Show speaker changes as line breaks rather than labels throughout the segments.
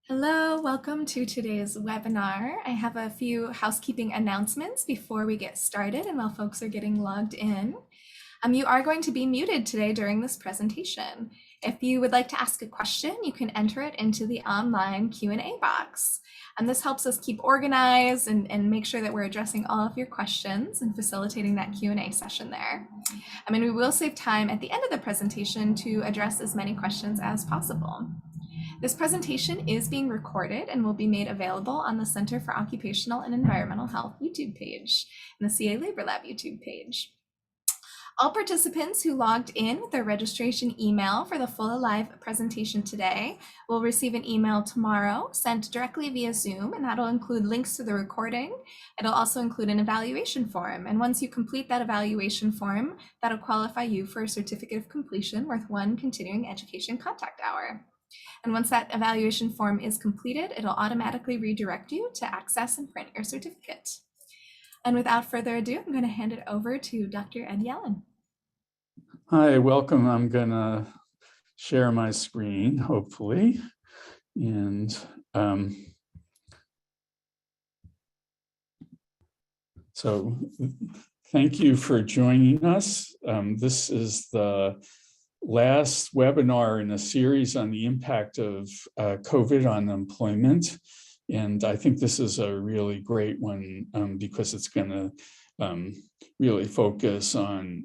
Hello, welcome to today's webinar. I have a few housekeeping announcements before we get started and while folks are getting logged in. You are going to be muted today during this presentation. If you would like to ask a question, you can enter it into the online Q&A box. And this helps us keep organized and make sure that we're addressing all of your questions and facilitating that Q&A session there. We will save time at the end of the presentation to address as many questions as possible. This presentation is being recorded and will be made available on the Center for Occupational and Environmental Health YouTube page and the CA Labor Lab YouTube page. All participants who logged in with their registration email for the full live presentation today will receive an email tomorrow sent directly via Zoom, and that'll include links to the recording. It'll also include an evaluation form, and once you complete that evaluation form, that'll qualify you for a certificate of completion worth 1 continuing education contact hour. And once that evaluation form is completed, it'll automatically redirect you to access and print your certificate. And without further ado, I'm going to hand it over to Dr. Ed Yellen.
Hi, welcome. I'm going to share my screen, hopefully. And so thank you for joining us. This is the last webinar in a series on the impact of COVID on employment. And I think this is a really great one because it's going to really focus on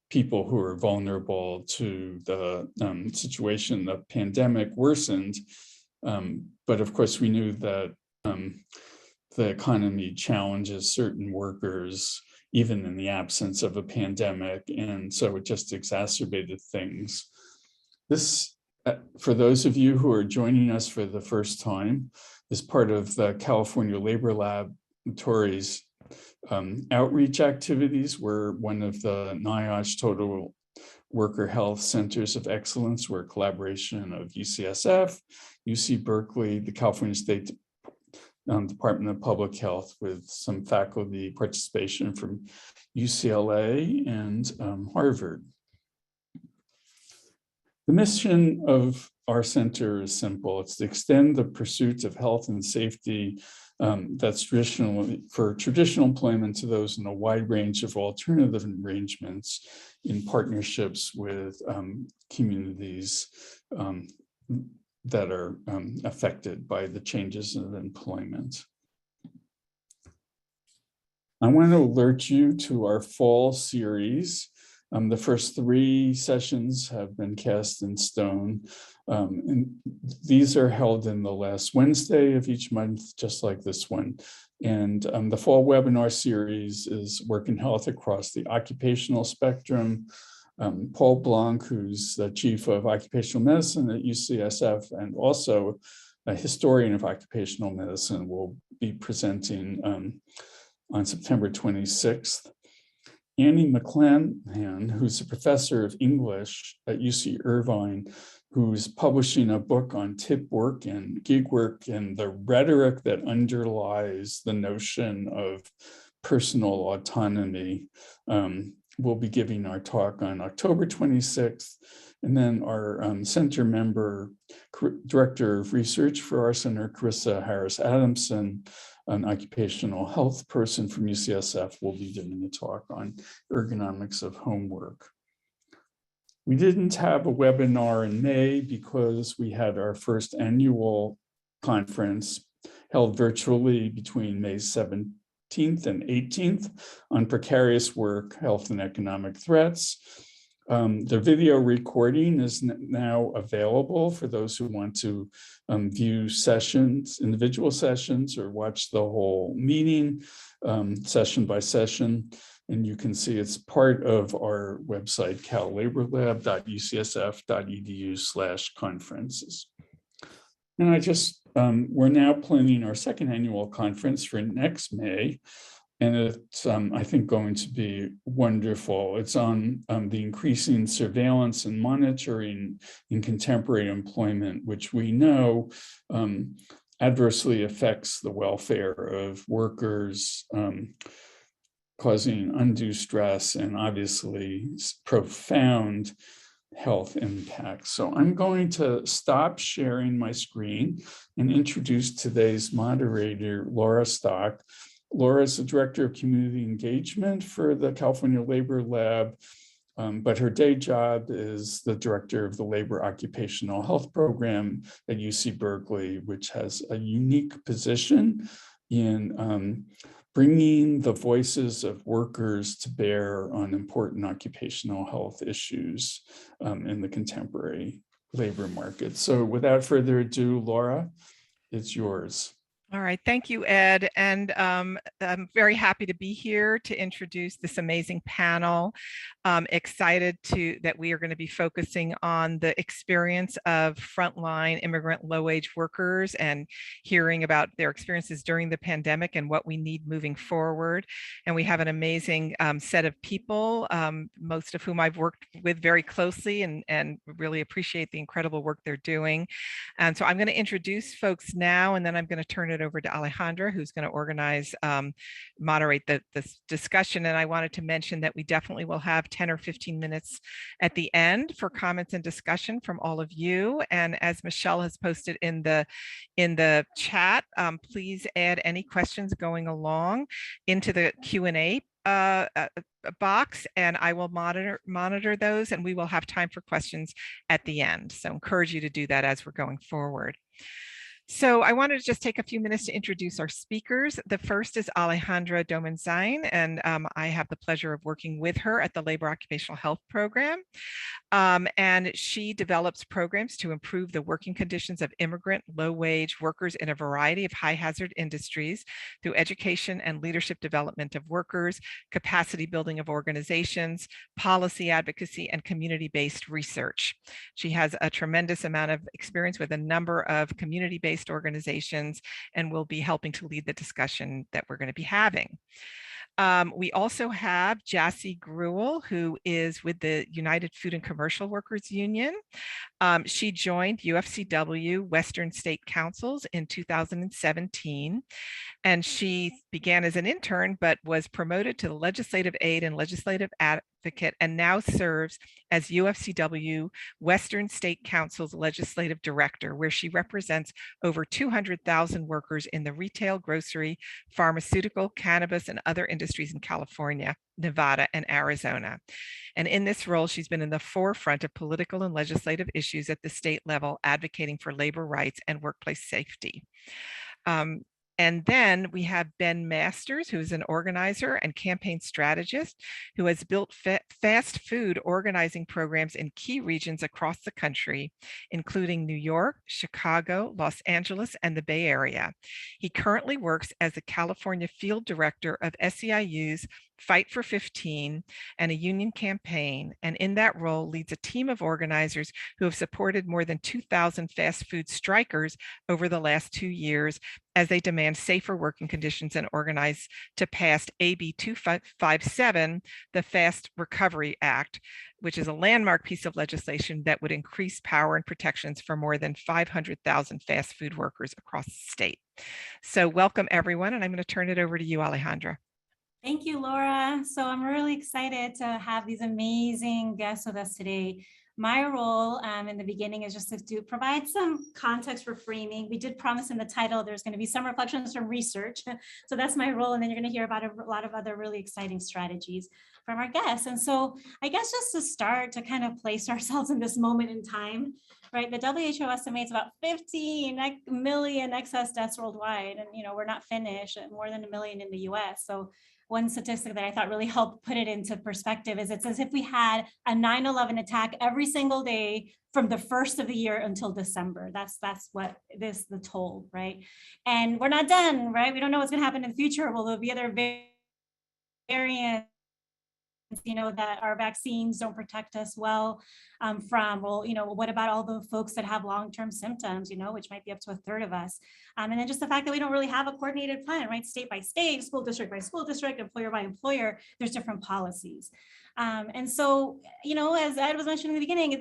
people who are vulnerable to the situation. The pandemic worsened, but of course we knew that the economy challenges certain workers even in the absence of a pandemic, and so it just exacerbated things. This, for those of you who are joining us for the first time, is part of the California Labor Laboratories outreach activities. We're one of the NIOSH Total Worker Health Centers of Excellence. We're a collaboration of UCSF, UC Berkeley, the California State Department of Public Health, with some faculty participation from UCLA and Harvard. The mission of our center is simple. It's to extend the pursuit of health and safety that's for traditional employment to those in a wide range of alternative arrangements in partnerships with communities that are affected by the changes in employment. I want to alert you to our fall series. The first 3 sessions have been cast in stone. And these are held in the last Wednesday of each month, just like this one. And the fall webinar series is Work and Health Across the Occupational Spectrum. Paul Blanc, who's the chief of occupational medicine at UCSF and also a historian of occupational medicine, will be presenting on September 26th. Annie McClanahan, who's a professor of English at UC Irvine, who's publishing a book on tip work and gig work and the rhetoric that underlies the notion of personal autonomy, will be giving our talk on October 26th. And then our center member, director of research for our center, Carissa Harris-Adamson, an occupational health person from UCSF, will be giving a talk on ergonomics of homework. We didn't have a webinar in May because we had our first annual conference held virtually between May 7th and 18th on precarious work, health, and economic threats. The video recording is now available for those who want to view sessions, individual sessions, or watch the whole meeting session by session. And you can see it's part of our website, callaborlab.ucsf.edu/conferences. And we're now planning our second annual conference for next May, and it's, I think, going to be wonderful. It's on the increasing surveillance and monitoring in contemporary employment, which we know adversely affects the welfare of workers, causing undue stress and obviously profound health impacts. So I'm going to stop sharing my screen and introduce today's moderator, Laura Stock. Laura is the Director of Community Engagement for the California Labor Lab, but her day job is the Director of the Labor Occupational Health Program at UC Berkeley, which has a unique position in bringing the voices of workers to bear on important occupational health issues in the contemporary labor market. So without further ado, Laura, it's yours.
All right, thank you, Ed. And I'm very happy to be here to introduce this amazing panel. Excited that we are going to be focusing on the experience of frontline immigrant low-wage workers and hearing about their experiences during the pandemic and what we need moving forward. And we have an amazing set of people, most of whom I've worked with very closely and really appreciate the incredible work they're doing. And so I'm going to introduce folks now, and then I'm going to turn it over to Alejandra, who's going to organize, moderate this discussion. And I wanted to mention that we definitely will have 10 or 15 minutes at the end for comments and discussion from all of you. And as Michelle has posted in the chat, please add any questions going along into the Q&A box, and I will monitor those, and we will have time for questions at the end. So encourage you to do that as we're going forward. So I wanted to just take a few minutes to introduce our speakers. The first is Alejandra Domenzain, and I have the pleasure of working with her at the Labor Occupational Health Program. And she develops programs to improve the working conditions of immigrant low-wage workers in a variety of high-hazard industries through education and leadership development of workers, capacity building of organizations, policy advocacy, and community-based research. She has a tremendous amount of experience with a number of community-based organizations and will be helping to lead the discussion that we're going to be having. We also have Jassy Grewal, who is with the United Food and Commercial Workers Union. She joined UFCW Western State Councils in 2017, and she began as an intern, but was promoted to the legislative aide and legislative advocate, and now serves as UFCW Western State Council's legislative director, where she represents over 200,000 workers in the retail, grocery, pharmaceutical, cannabis, and other industries in California, Nevada, and Arizona. And in this role, she's been in the forefront of political and legislative issues at the state level, advocating for labor rights and workplace safety. And then we have Ben Masters, who is an organizer and campaign strategist who has built fast food organizing programs in key regions across the country, including New York, Chicago, Los Angeles, and the Bay Area. He currently works as the California field director of SEIU's Fight for 15 and a union campaign, and in that role leads a team of organizers who have supported more than 2,000 fast food strikers over the last 2 years as they demand safer working conditions and organize to pass AB 257, the Fast Recovery Act, which is a landmark piece of legislation that would increase power and protections for more than 500,000 fast food workers across the state. So welcome everyone, and I'm going to turn it over to you, Alejandra.
Thank you, Laura. So I'm really excited to have these amazing guests with us today. My role in the beginning is just to provide some context for framing. We did promise in the title there's going to be some reflections from research. So that's my role. And then you're going to hear about a lot of other really exciting strategies from our guests. And so I guess just to start to kind of place ourselves in this moment in time, right? The WHO estimates about 15 million excess deaths worldwide. And, we're not finished, more than 1 million in the US. So one statistic that I thought really helped put it into perspective is it's as if we had a 9/11 attack every single day from the first of the year until December. That's what the toll, right? And we're not done, right? We don't know what's going to happen in the future. Will there be other variants? That our vaccines don't protect us well from. Well, what about all the folks that have long-term symptoms, which might be up to a third of us. And then just the fact that we don't really have a coordinated plan, right? State by state, school district by school district, employer by employer, there's different policies. And so, as Ed was mentioning in the beginning,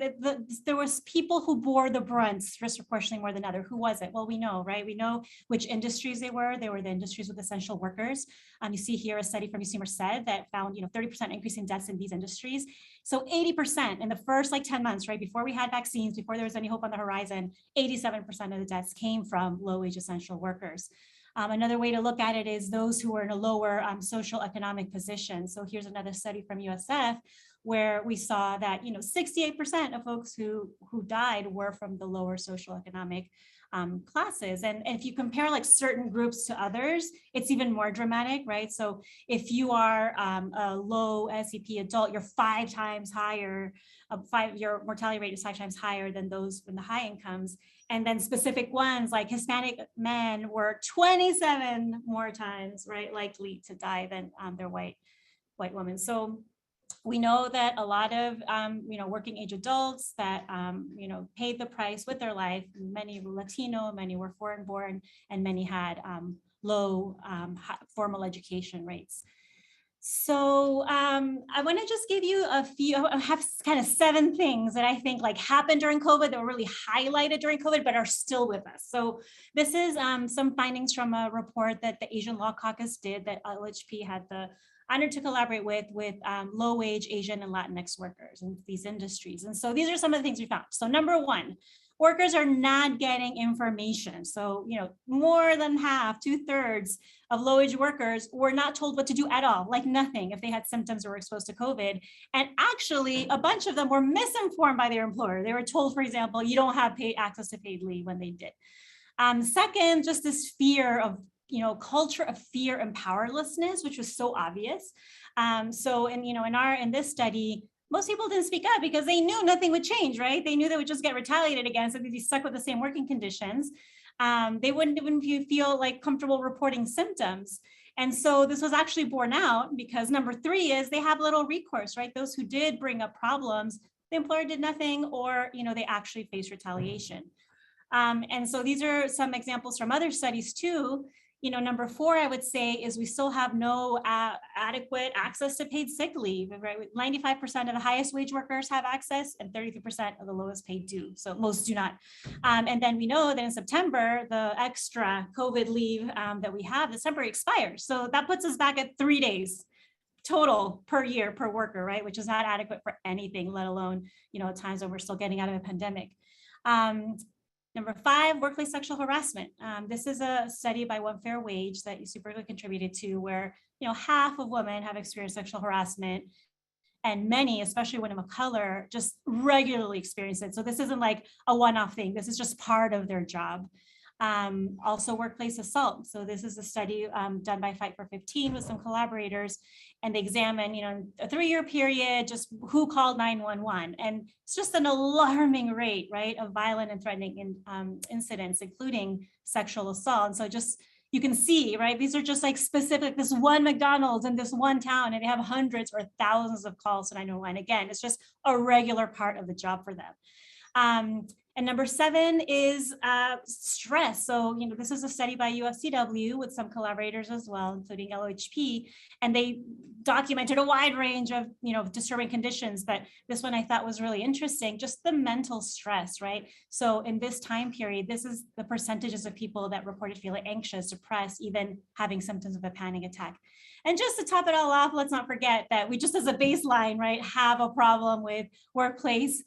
there was people who bore the brunt disproportionately more than others. Who was it? Well, we know, right? We know which industries they were. They were the industries with essential workers. You see here a study from UC Merced that found, 30% increase in deaths in these industries. So 80% in the first like 10 months, right, before we had vaccines, before there was any hope on the horizon, 87% of the deaths came from low-wage essential workers. Another way to look at it is those who are in a lower social economic position. So here's another study from USF where we saw that 68% of folks who died were from the lower social economic classes. And if you compare like certain groups to others, it's even more dramatic, right? So if you are a low SEP adult, you're 5 times higher, your mortality rate is 5 times higher than those in the high incomes. And then specific ones like Hispanic men were 27 more times, right, likely to die than their white women. So we know that a lot of working age adults that paid the price with their life. Many were Latino, many were foreign born, and many had low formal education rates. So I want to just give you a few. I have kind of 7 things that I think like happened during COVID that were really highlighted during COVID, but are still with us. So this is some findings from a report that the Asian Law Caucus did that LHP had the honor to collaborate with low-wage Asian and Latinx workers in these industries. And so these are some of the things we found. So number 1, workers are not getting information. So, more than half, 2/3 of low-wage workers were not told what to do at all, like nothing, if they had symptoms or were exposed to COVID. And actually, a bunch of them were misinformed by their employer. They were told, for example, you don't have access to paid leave when they did. Second, just this fear of, culture of fear and powerlessness, which was so obvious. So in this study, most people didn't speak up because they knew nothing would change, right? They knew they would just get retaliated against, so they'd be stuck with the same working conditions. They wouldn't even feel like comfortable reporting symptoms. And so this was actually borne out because number 3 is they have little recourse, right? Those who did bring up problems, the employer did nothing, or they actually faced retaliation. And so these are some examples from other studies too. Number 4, I would say, is we still have no adequate access to paid sick leave, right? 95% of the highest wage workers have access and 33% of the lowest paid do. So most do not. And then we know that in September, the extra COVID leave that we have, December expires. So that puts us back at 3 days total per year per worker, right? Which is not adequate for anything, let alone, at times when we're still getting out of a pandemic. Number 5, workplace sexual harassment. This is a study by One Fair Wage that UC contributed to, where half of women have experienced sexual harassment, and many, especially women of color, just regularly experience it. So this isn't like a one-off thing. This is just part of their job. Also workplace assault. So this is a study done by Fight for 15 with some collaborators, and they examine, a 3-year period, just who called 911. And it's just an alarming rate, right, of violent and threatening incidents, including sexual assault. And so just, you can see, right, these are just like specific, this one McDonald's in this one town, and they have hundreds or thousands of calls to 911. Again, it's just a regular part of the job for them. And number 7 is stress. So, this is a study by UFCW with some collaborators as well, including LHP, and they documented a wide range of, disturbing conditions. But this one I thought was really interesting, just the mental stress, right? So in this time period, this is the percentages of people that reported feeling anxious, depressed, even having symptoms of a panic attack. And just to top it all off, let's not forget that we just as a baseline, right, have a problem with workplace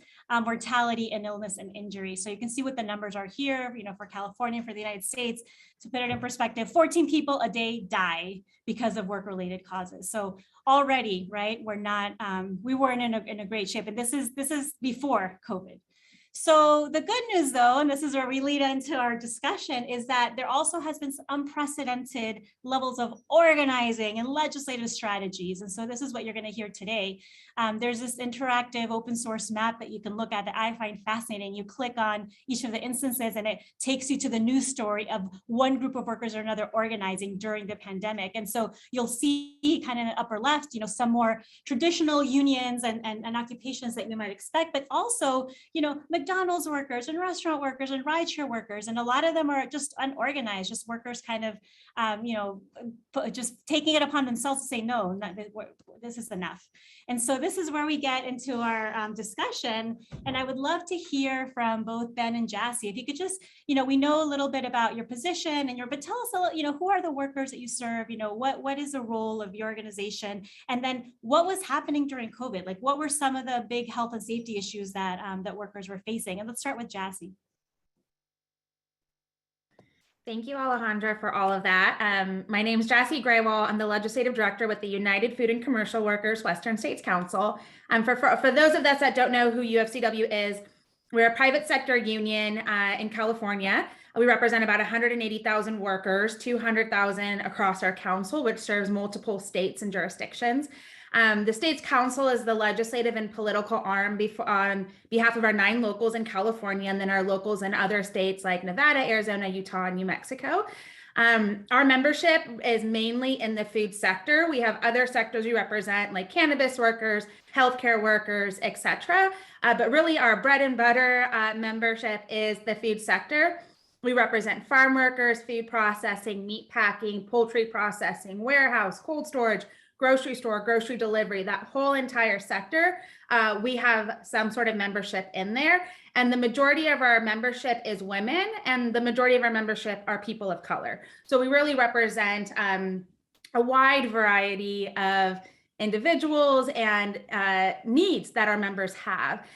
mortality and illness and injury. So you can see what the numbers are here, for California, for the United States. To put it in perspective, 14 people a day die because of work-related causes. So already, right, we weren't in a great shape. And this is before COVID. So the good news, though, and this is where we lead into our discussion, is that there also has been unprecedented levels of organizing and legislative strategies. And so this is what you're going to hear today. There's this interactive open source map that you can look at that I find fascinating. You click on each of the instances and it takes you to the news story of one group of workers or another organizing during the pandemic. And so you'll see kind of in the upper left, some more traditional unions and occupations that we might expect, but also, McDonald's workers and restaurant workers and rideshare workers. And a lot of them are just unorganized, just workers kind of, just taking it upon themselves to say, no, this is enough. And so this is where we get into our discussion. And I would love to hear from both Ben and Jassy. If you could just, we know a little bit about your position and but tell us a little, who are the workers that you serve? What is the role of your organization? And then what was happening during COVID? Like, what were some of the big health and safety issues that that workers were facing? And let's start with Jassy.
Thank you, Alejandra, for all of that. My name is Jassy Grewal. I'm the Legislative Director with the United Food and Commercial Workers Western States Council. For those of us that don't know who UFCW is, we're a private sector union in California. We represent about 180,000 workers, 200,000 across our council, which serves multiple states and jurisdictions. The state's council is the legislative and political arm on behalf of our 9 locals in California, and then our locals in other states like Nevada, Arizona, Utah, and New Mexico. Our membership is mainly in the food sector. We have other sectors we represent, like cannabis workers, healthcare workers, etc. But really our bread and butter membership is the food sector. We represent farm workers, food processing, meat packing, poultry processing, warehouse, cold storage, grocery store, grocery delivery, that whole entire sector. We have some sort of membership in there. And the majority of our membership is women, and the majority of our membership are people of color. So we really represent a wide variety of individuals and needs that our members have.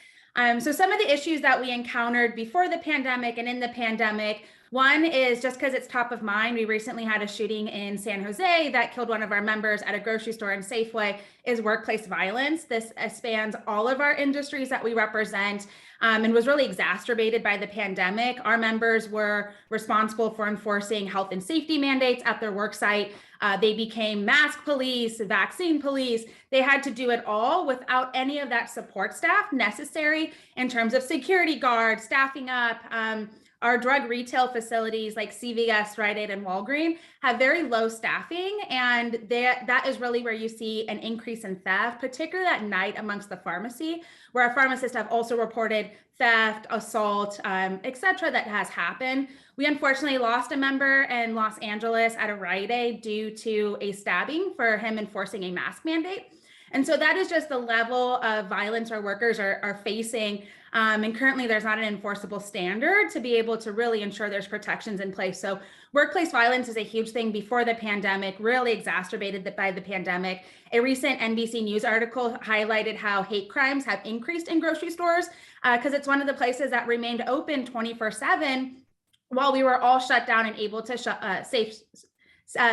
So some of the issues that we encountered before the pandemic and in the pandemic, one is just because it's top of mind. We recently had a shooting in San Jose that killed one of our members at a grocery store in Safeway, is workplace violence. This spans all of our industries that we represent and was really exacerbated by the pandemic. Our members were responsible for enforcing health and safety mandates at their work site. They became mask police, vaccine police. They had to do it all without any of that support staff necessary in terms of security guards, staffing up. Our drug retail facilities like CVS, Rite Aid, and Walgreens have very low staffing, and that is really where you see an increase in theft, particularly at night amongst the pharmacy, where our pharmacists have also reported theft, assault, etc. that has happened. We unfortunately lost a member in Los Angeles at a Rite Aid due to a stabbing for him enforcing a mask mandate. And so that is just the level of violence our workers are facing. And currently there's not an enforceable standard to be able to really ensure there's protections in place. So workplace violence is a huge thing before the pandemic, really exacerbated by the pandemic. A recent NBC News article highlighted how hate crimes have increased in grocery stores because it's one of the places that remained open 24/7 while we were all shut down and able to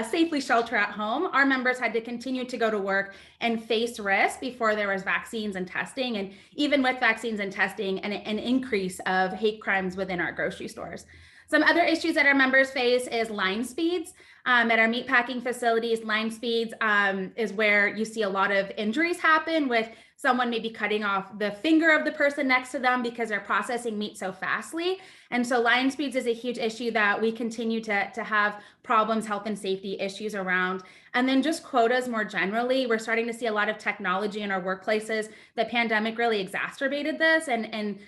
safely shelter at home. Our members had to continue to go to work and face risk before there was vaccines and testing. And even with vaccines and testing, an increase of hate crimes within our grocery stores. Some other issues that our members face is line speeds. At our meatpacking facilities, line speeds is where you see a lot of injuries happen with someone maybe cutting off the finger of the person next to them because they're processing meat so fastly. And so line speeds is a huge issue that we continue to have problems, health and safety issues around. And then just quotas more generally, we're starting to see a lot of technology in our workplaces. The pandemic really exacerbated this and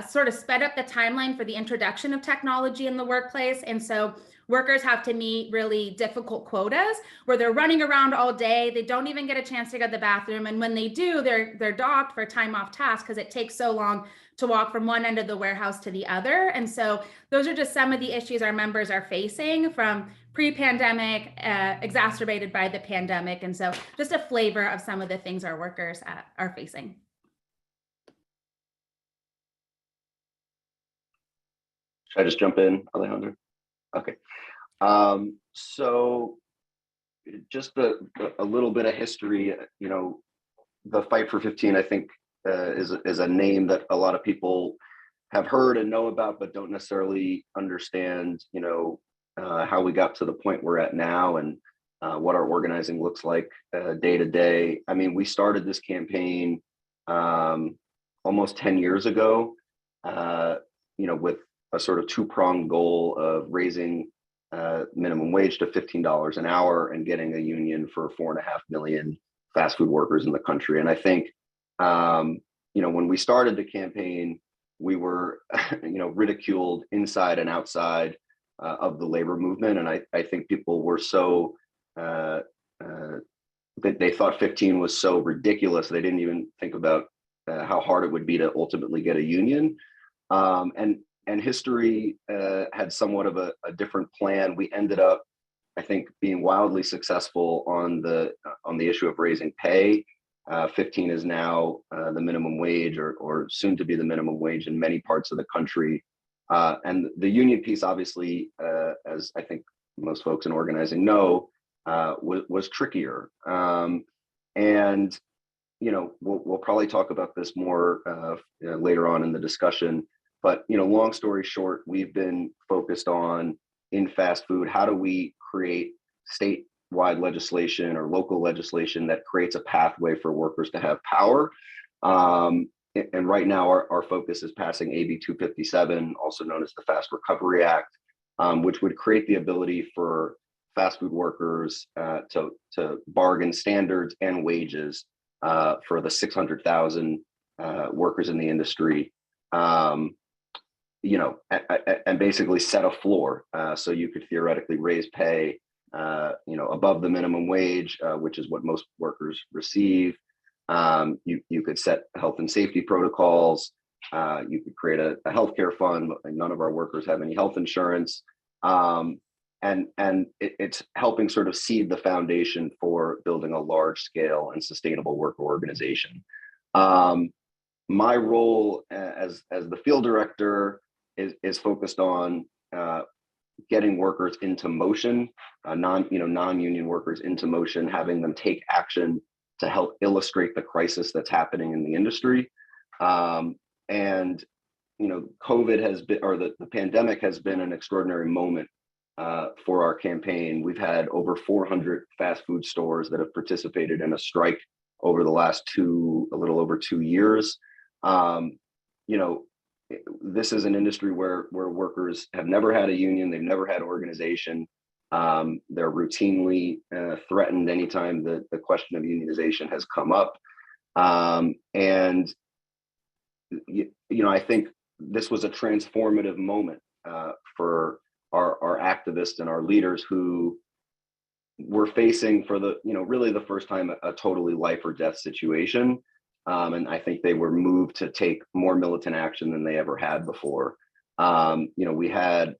sort of sped up the timeline for the introduction of technology in the workplace. And so workers have to meet really difficult quotas where they're running around all day. They don't even get a chance to go to the bathroom. And when they do, they're docked for time off task because it takes so long to walk from one end of the warehouse to the other. And so those are just some of the issues our members are facing from pre-pandemic, exacerbated by the pandemic. And so just a flavor of some of the things our workers are facing.
Should I just jump in, Alejandra? Okay. So just a little bit of history, you know, the Fight for 15, I think, is a name that a lot of people have heard and know about, but don't necessarily understand, you know, how we got to the point we're at now and what our organizing looks like day to day. I mean, we started this campaign almost 10 years ago, you know, with a sort of two-pronged goal of raising minimum wage to $15 an hour and getting a union for 4.5 million fast food workers in the country. And I think, you know, when we started the campaign, we were, ridiculed inside and outside of the labor movement. And I think people were so, they thought 15 was so ridiculous. They didn't even think about how hard it would be to ultimately get a union. And history had somewhat of a different plan. We ended up, I think, being wildly successful on the issue of raising pay. 15 is now the minimum wage, or soon to be the minimum wage in many parts of the country. And the union piece, obviously, as I think most folks in organizing know, was trickier. And we'll probably talk about this more later on in the discussion. But long story short, we've been focused on, in fast food, how do we create statewide legislation or local legislation that creates a pathway for workers to have power. And right now, our focus is passing AB 257, also known as the Fast Recovery Act, which would create the ability for fast food workers to bargain standards and wages for the 600,000 workers in the industry. And basically set a floor, so you could theoretically raise pay, above the minimum wage, which is what most workers receive. You could set health and safety protocols. You could create a healthcare fund. None of our workers have any health insurance, and it's helping sort of seed the foundation for building a large-scale and sustainable worker organization. My role as the field director is focused on getting workers into motion, non-union workers into motion, having them take action to help illustrate the crisis that's happening in the industry. And COVID has been, or the pandemic has been, an extraordinary moment for our campaign. We've had over 400 fast food stores that have participated in a strike over the last a little over 2 years. This is an industry where workers have never had a union, they've never had organization. They're routinely threatened anytime the question of unionization has come up. And I think this was a transformative moment for our activists and our leaders who were facing, for really the first time, a totally life or death situation. And I think they were moved to take more militant action than they ever had before. We had,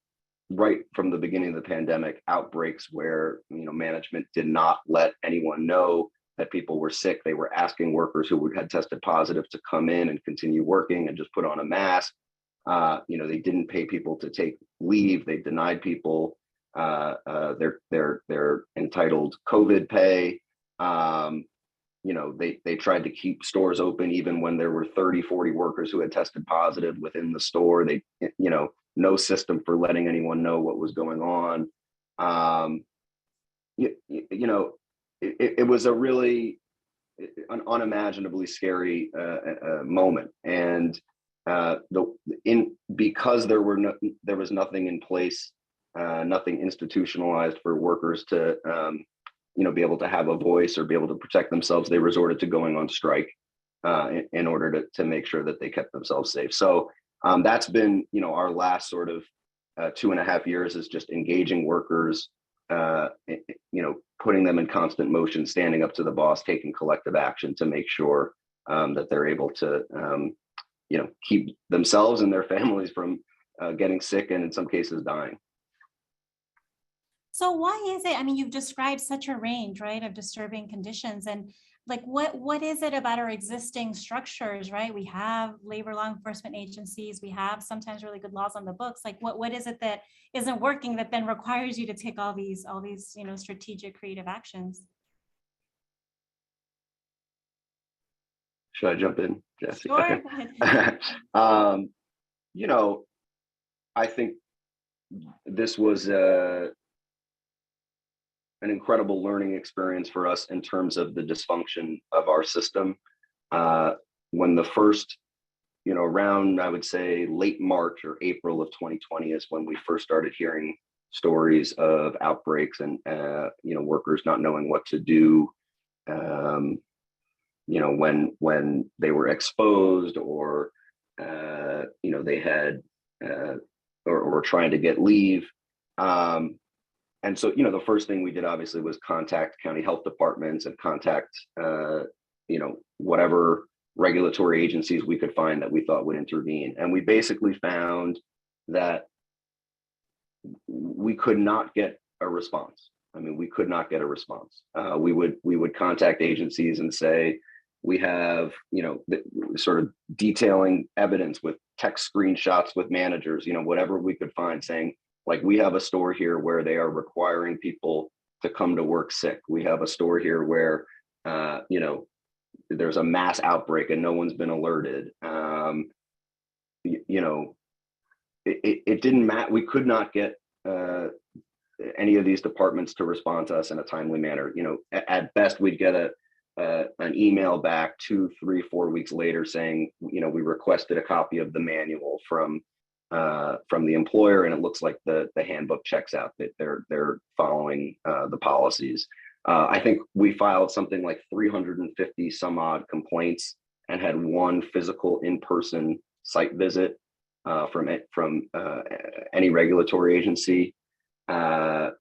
right from the beginning of the pandemic, outbreaks where management did not let anyone know that people were sick. They were asking workers who had tested positive to come in and continue working and just put on a mask. They didn't pay people to take leave. They denied people their entitled COVID pay. They tried to keep stores open even when there were 30, 40 workers who had tested positive within the store. They, no system for letting anyone know what was going on. It was a really unimaginally scary moment. And because there was nothing in place, nothing institutionalized for workers to be able to have a voice or be able to protect themselves, they resorted to going on strike in order to make sure that they kept themselves safe. So that's been, our last sort of 2.5 years, is just engaging workers, putting them in constant motion, standing up to the boss, taking collective action to make sure that they're able to, keep themselves and their families from getting sick and in some cases dying.
So why is it, you've described such a range, right, of disturbing conditions, and like, what is it about our existing structures, right? We have labor law enforcement agencies, we have sometimes really good laws on the books. Like, what is it that isn't working that then requires you to take all these, strategic, creative actions?
Should I jump in, Jassy?
Sure.
Okay. I think this was an incredible learning experience for us in terms of the dysfunction of our system. When the first, around, I would say, late March or April of 2020 is when we first started hearing stories of outbreaks and, workers not knowing what to do, when they were exposed or, they had or were trying to get leave. And so, the first thing we did obviously was contact county health departments and contact, whatever regulatory agencies we could find that we thought would intervene. And we basically found that we could not get a response. I mean, we could not get a response. We would contact agencies and say, we have, sort of detailing evidence with text screenshots with managers, whatever we could find, saying, like, we have a store here where they are requiring people to come to work sick. We have a store here where, there's a mass outbreak and no one's been alerted. It didn't matter. We could not get any of these departments to respond to us in a timely manner. At best, we'd get an email back 2, 3, 4 weeks later saying, we requested a copy of the manual from the employer, and it looks like the handbook checks out, that they're following the policies. I think we filed something like 350 some odd complaints and had one physical in-person site visit from any regulatory agency. And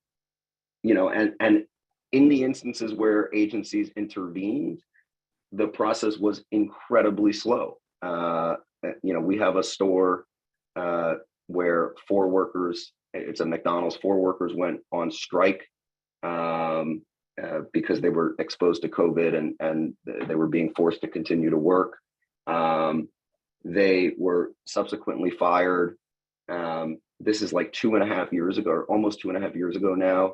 in the instances where agencies intervened, the process was incredibly slow. We have a store where 4 workers, it's a McDonald's, 4 workers went on strike because they were exposed to COVID and they were being forced to continue to work. They were subsequently fired. This is like 2.5 years ago, or almost 2.5 years ago now.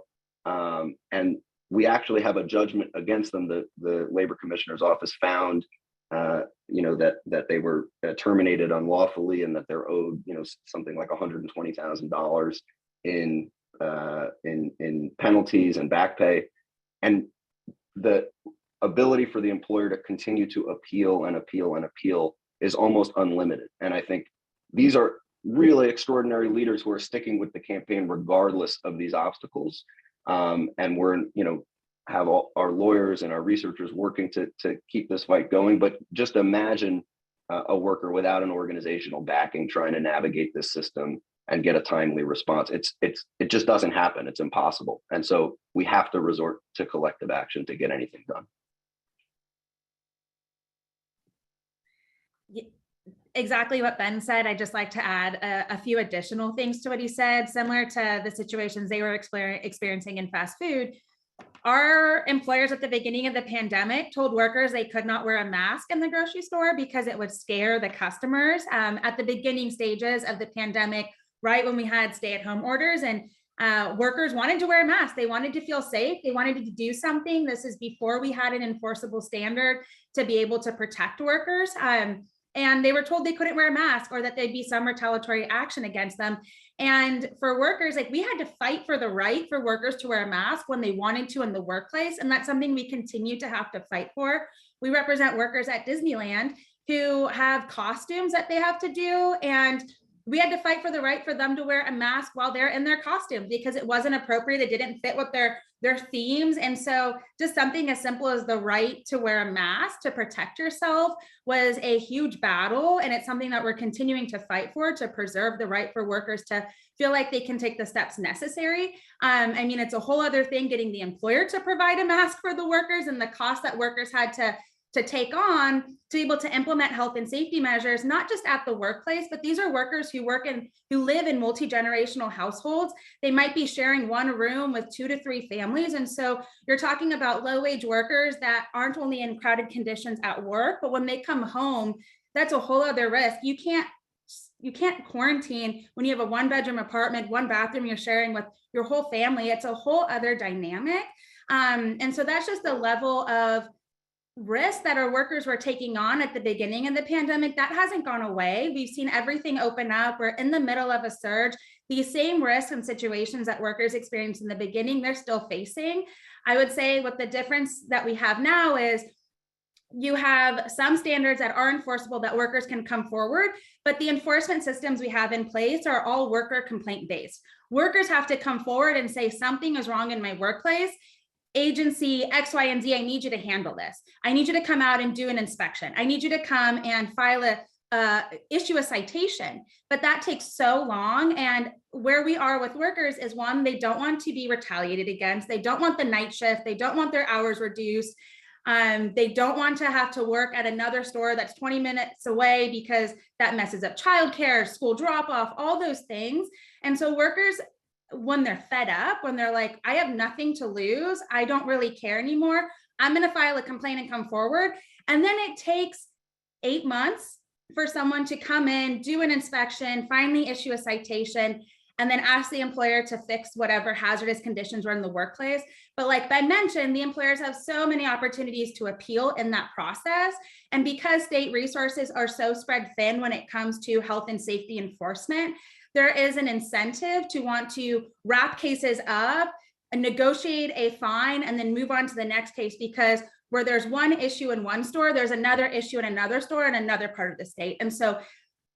And we actually have a judgment against them. The labor commissioner's office found, that they were terminated unlawfully and that they're owed, something like $120,000 in penalties and back pay. And the ability for the employer to continue to appeal and appeal and appeal is almost unlimited. And I think these are really extraordinary leaders who are sticking with the campaign regardless of these obstacles. And we're, have all our lawyers and our researchers working to keep this fight going. But just imagine a worker without an organizational backing trying to navigate this system and get a timely response. It just doesn't happen. It's impossible. And so we have to resort to collective action to get anything done.
Exactly what Ben said. I'd just like to add a few additional things to what he said, similar to the situations they were experiencing in fast food. Our employers at the beginning of the pandemic told workers they could not wear a mask in the grocery store because it would scare the customers at the beginning stages of the pandemic, right when we had stay-at-home orders, and workers wanted to wear a mask. They wanted to feel safe. They wanted to do something. This is before we had an enforceable standard to be able to protect workers. And they were told they couldn't wear a mask or that there'd be some retaliatory action against them. And for workers, like, we had to fight for the right for workers to wear a mask when they wanted to in the workplace. And that's something we continue to have to fight for. We represent workers at Disneyland who have costumes that they have to do. And we had to fight for the right for them to wear a mask while they're in their costume because it wasn't appropriate. It didn't fit with their themes. And so just something as simple as the right to wear a mask to protect yourself was a huge battle. And it's something that we're continuing to fight for, to preserve the right for workers to feel like they can take the steps necessary. It's a whole other thing getting the employer to provide a mask for the workers and the cost that workers had to take on to be able to implement health and safety measures, not just at the workplace, but these are workers who live in multi-generational households. They might be sharing one room with 2 to 3 families. And so you're talking about low-wage workers that aren't only in crowded conditions at work, but when they come home, that's a whole other risk. You can't quarantine when you have a 1-bedroom apartment, 1 bathroom you're sharing with your whole family. It's a whole other dynamic. And so that's just the level of risk that our workers were taking on at the beginning of the pandemic. That hasn't gone away. We've seen everything open up. We're in the middle of a surge. These same risks and situations that workers experienced in the beginning, they're still facing. I would say what the difference that we have now is you have some standards that are enforceable that workers can come forward, but the enforcement systems we have in place are all worker complaint based. Workers have to come forward and say something is wrong in my workplace. Agency X, Y, and Z, I need you to handle this. I need you to come out and do an inspection. I need you to come and file issue a citation, but that takes so long. And where we are with workers is, one, they don't want to be retaliated against. They don't want the night shift. They don't want their hours reduced. They don't want to have to work at another store that's 20 minutes away because that messes up childcare, school drop off, all those things. And so workers, when they're fed up, when they're like, I have nothing to lose, I don't really care anymore, I'm going to file a complaint and come forward. And then it takes 8 months for someone to come in, do an inspection, finally issue a citation, and then ask the employer to fix whatever hazardous conditions were in the workplace. But like Ben mentioned, the employers have so many opportunities to appeal in that process. And because state resources are so spread thin when it comes to health and safety enforcement, there is an incentive to want to wrap cases up and negotiate a fine and then move on to the next case, because where there's one issue in one store, there's another issue in another store in another part of the state. And so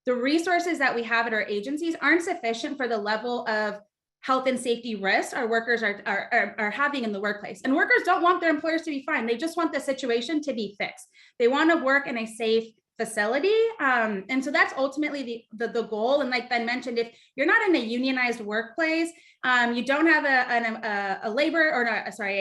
the resources that we have at our agencies aren't sufficient for the level of health and safety risks our workers are having in the workplace. And workers don't want their employers to be fined. They just want the situation to be fixed. They want to work in a safe facility. And so that's ultimately the goal. And like Ben mentioned, if you're not in a unionized workplace, you don't have a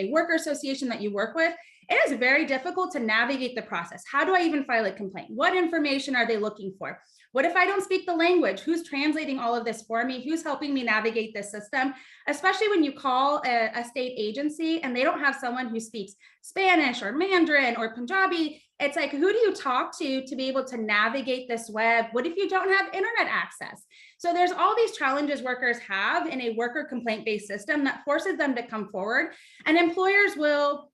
worker association that you work with, it is very difficult to navigate the process. How do I even file a complaint? What information are they looking for? What if I don't speak the language? Who's translating all of this for me? Who's helping me navigate this system? Especially when you call a state agency and they don't have someone who speaks Spanish or Mandarin or Punjabi. It's like, who do you talk to be able to navigate this web? What if you don't have internet access? So there's all these challenges workers have in a worker complaint-based system that forces them to come forward, and employers will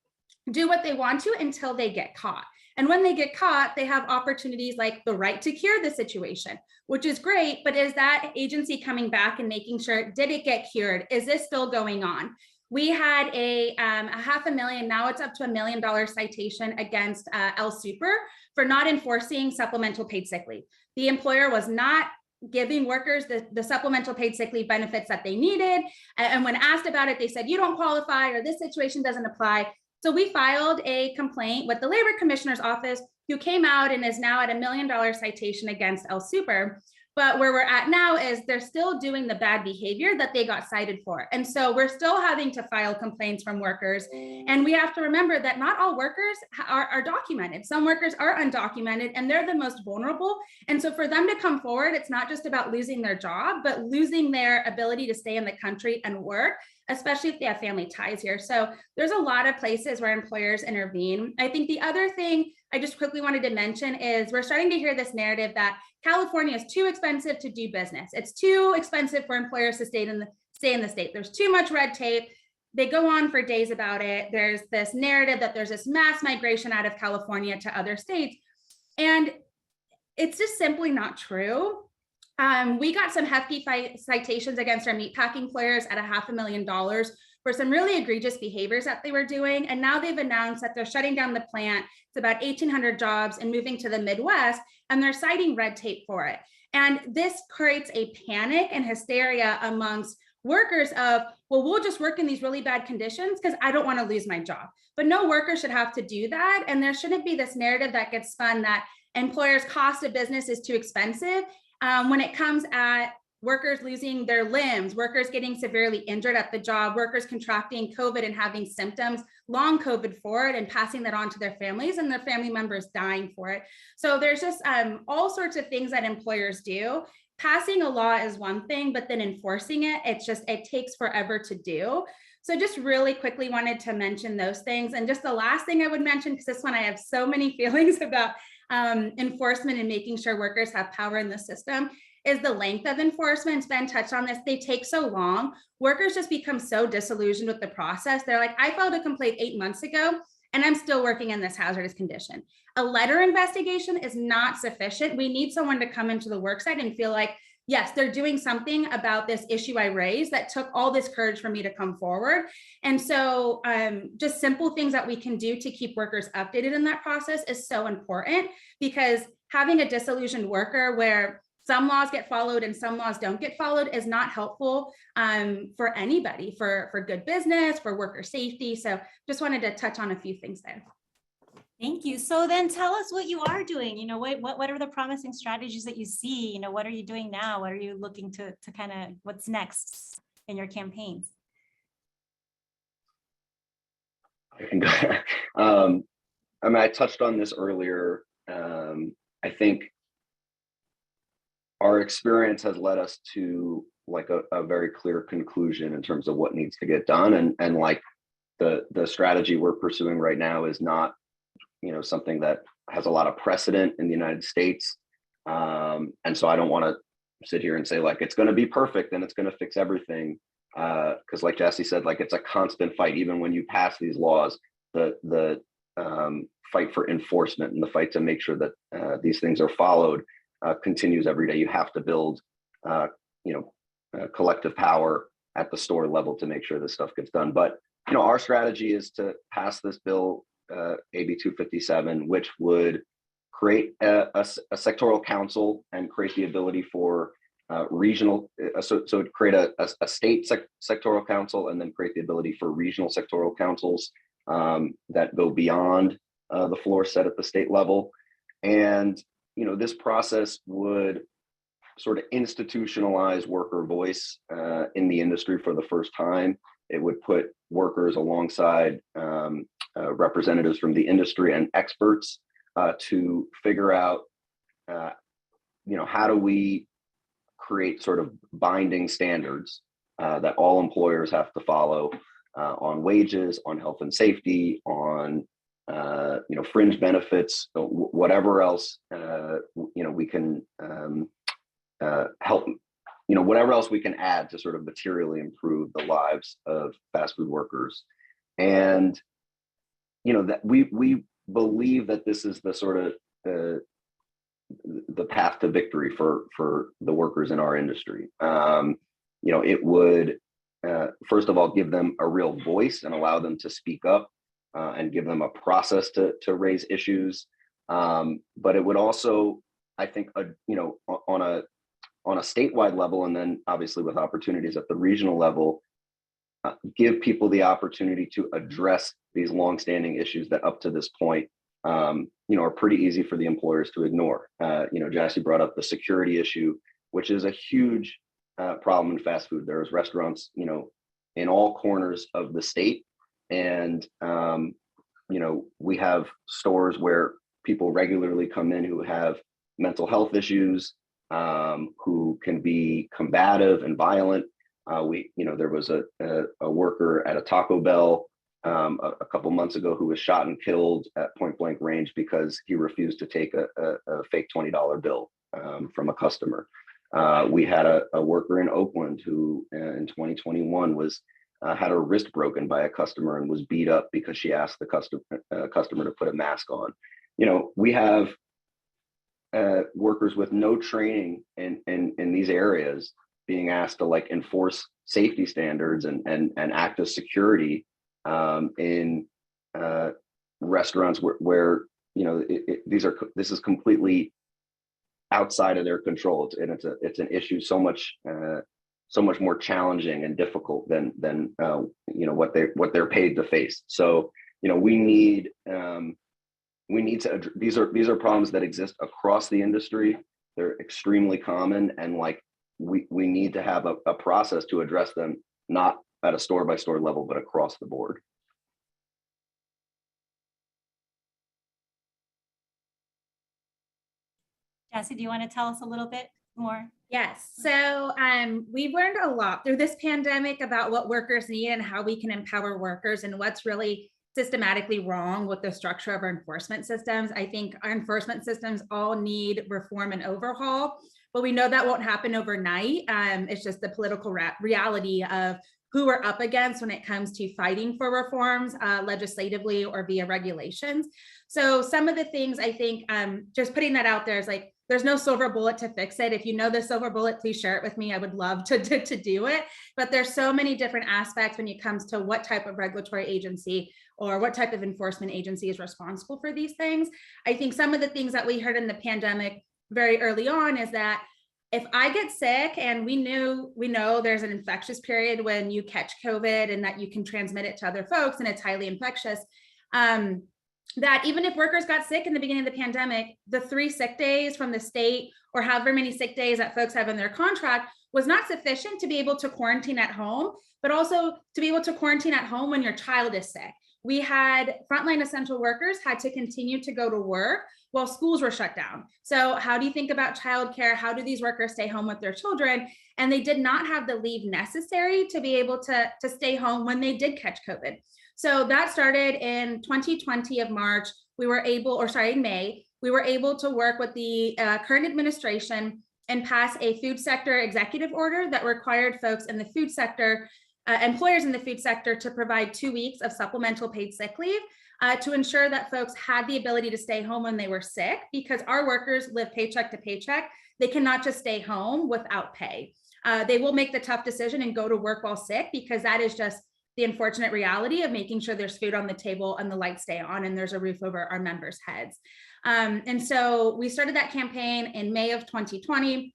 do what they want to until they get caught. And when they get caught, they have opportunities like the right to cure the situation, which is great, but is that agency coming back and making sure, did it get cured? Is this still going on? We had a $500,000, now it's up to $1 million citation against El Super for not enforcing supplemental paid sick leave. The employer was not giving workers the supplemental paid sick leave benefits that they needed. And when asked about it, they said, you don't qualify, or this situation doesn't apply. So we filed a complaint with the Labor Commissioner's office, who came out and is now at $1 million citation against El Super. But where we're at now is they're still doing the bad behavior that they got cited for. And so we're still having to file complaints from workers. And we have to remember that not all workers are documented. Some workers are undocumented and they're the most vulnerable. And so for them to come forward, it's not just about losing their job, but losing their ability to stay in the country and work, especially if they have family ties here. So there's a lot of places where employers intervene. I think the other thing I just quickly wanted to mention is we're starting to hear this narrative that California is too expensive to do business. It's too expensive for employers to stay in the state. There's too much red tape. They go on for days about it. There's this narrative that there's this mass migration out of California to other states. And it's just simply not true. We got some hefty citations against our meatpacking employers at $500,000 for some really egregious behaviors that they were doing. And now they've announced that they're shutting down the plant. It's about 1,800 jobs and moving to the Midwest, and they're citing red tape for it. And this creates a panic and hysteria amongst workers of, well, we'll just work in these really bad conditions because I don't want to lose my job. But no worker should have to do that. And there shouldn't be this narrative that gets spun that employers' cost of business is too expensive. When it comes at workers losing their limbs, workers getting severely injured at the job, workers contracting COVID and having symptoms, long COVID for it, and passing that on to their families and their family members dying for it. So there's just all sorts of things that employers do. Passing a law is one thing, but then enforcing it, it takes forever to do. So just really quickly wanted to mention those things. And just the last thing I would mention, because this one I have so many feelings about enforcement and making sure workers have power in the system, is the length of enforcement. Ben touched on this. They take so long. Workers just become so disillusioned with the process. They're like, I filed a complaint 8 months ago and I'm still working in this hazardous condition. A letter investigation is not sufficient. We need someone to come into the work site and feel like, yes, they're doing something about this issue I raised that took all this courage for me to come forward. And so just simple things that we can do to keep workers updated in that process is so important, because having a disillusioned worker where some laws get followed and some laws don't get followed is not helpful for anybody, for good business, for worker safety. So just wanted to touch on a few things there.
Thank you. So then tell us what you are doing. You know, what are the promising strategies that you see? You know, what are you doing now? What are you looking to kind of, what's next in your campaigns?
I mean, I touched on this earlier. I think our experience has led us to like a very clear conclusion in terms of what needs to get done. And like the strategy we're pursuing right now is not, you know, something that has a lot of precedent in the United States. And so I don't want to sit here and say like, it's going to be perfect and it's going to fix everything. Because like Jassy said, like it's a constant fight. Even when you pass these laws, the fight for enforcement and the fight to make sure that these things are followed continues every day. You have to build, collective power at the store level to make sure this stuff gets done. But you know, our strategy is to pass this bill, AB 257, which would create a sectoral council and create the ability for regional, so it'd create a state sectoral council and then create the ability for regional sectoral councils that go beyond the floor set at the state level. And, you know, this process would sort of institutionalize worker voice in the industry for the first time. It would put workers alongside representatives from the industry and experts to figure out, how do we create sort of binding standards that all employers have to follow on wages, on health and safety, on fringe benefits, whatever else we can help, whatever else we can add to sort of materially improve the lives of fast food workers. And that we believe that this is the sort of the path to victory for the workers in our industry. It would first of all give them a real voice and allow them to speak up and give them a process to raise issues. But it would also, I think, on a statewide level, and then obviously with opportunities at the regional level, give people the opportunity to address these longstanding issues that up to this point, are pretty easy for the employers to ignore. Jassy brought up the security issue, which is a huge problem in fast food. There's restaurants, in all corners of the state. And, we have stores where people regularly come in who have mental health issues, who can be combative and violent. There was a worker at a Taco Bell a couple months ago who was shot and killed at point blank range because he refused to take a fake $20 bill from a customer. We had a worker in Oakland who in 2021 had her wrist broken by a customer and was beat up because she asked the customer to put a mask on. We have workers with no training in these areas being asked to like enforce safety standards and act as security in restaurants where this is completely outside of their control, and it's an issue so much more challenging and difficult than what they're paid to face. So we need to, these are problems that exist across the industry. They're extremely common, and like we need to have a process to address them, not at a store by store level, but across the board.
Jassy, do you want to tell us a little bit more?
Yes. So we've learned a lot through this pandemic about what workers need and how we can empower workers and what's really systematically wrong with the structure of our enforcement systems. I think our enforcement systems all need reform and overhaul, but we know that won't happen overnight. It's just the political reality of who we're up against when it comes to fighting for reforms legislatively or via regulations. So some of the things I think, just putting that out there is like, there's no silver bullet to fix it. If you know the silver bullet, please share it with me. I would love to do it. But there's so many different aspects when it comes to what type of regulatory agency or what type of enforcement agency is responsible for these things. I think some of the things that we heard in the pandemic very early on is that if I get sick, and we know there's an infectious period when you catch COVID and that you can transmit it to other folks and it's highly infectious. that even if workers got sick in the beginning of the pandemic, the 3 sick days from the state or however many sick days that folks have in their contract was not sufficient to be able to quarantine at home, but also to be able to quarantine at home when your child is sick. We had frontline essential workers had to continue to go to work while schools were shut down. So how do you think about childcare? How do these workers stay home with their children? And they did not have the leave necessary to be able to stay home when they did catch COVID. So that started in 2020 of March. In May, we were able to work with the current administration and pass a food sector executive order that required folks in the food sector, employers in the food sector, to provide 2 weeks of supplemental paid sick leave to ensure that folks had the ability to stay home when they were sick, because our workers live paycheck to paycheck. They cannot just stay home without pay. They will make the tough decision and go to work while sick, because that is just the unfortunate reality of making sure there's food on the table and the lights stay on and there's a roof over our members' heads. And so we started that campaign in May of 2020.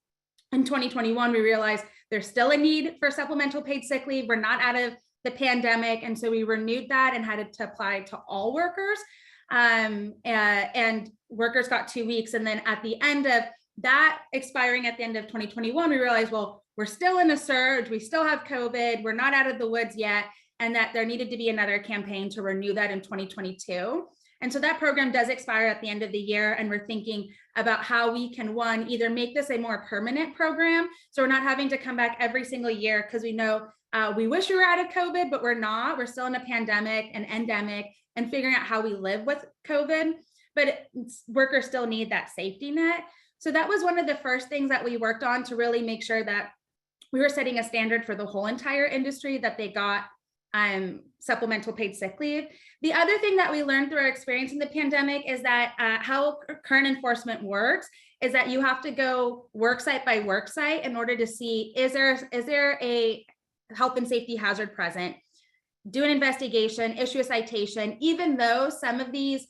In 2021, we realized there's still a need for supplemental paid sick leave. We're not out of the pandemic. And so we renewed that and had to apply to all workers. And workers got 2 weeks. And then at the end of that, expiring at the end of 2021, we realized, well, we're still in a surge. We still have COVID. We're not out of the woods yet. And that there needed to be another campaign to renew that in 2022. And so that program does expire at the end of the year. And we're thinking about how we can, one, either make this a more permanent program, so we're not having to come back every single year, because we know we wish we were out of COVID, but we're not. We're still in a pandemic and endemic and figuring out how we live with COVID, but workers still need that safety net. So that was one of the first things that we worked on to really make sure that we were setting a standard for the whole entire industry, that they got supplemental paid sick leave. The other thing that we learned through our experience in the pandemic is that how current enforcement works is that you have to go work site by work site in order to see, is there a health and safety hazard present, do an investigation, issue a citation, even though some of these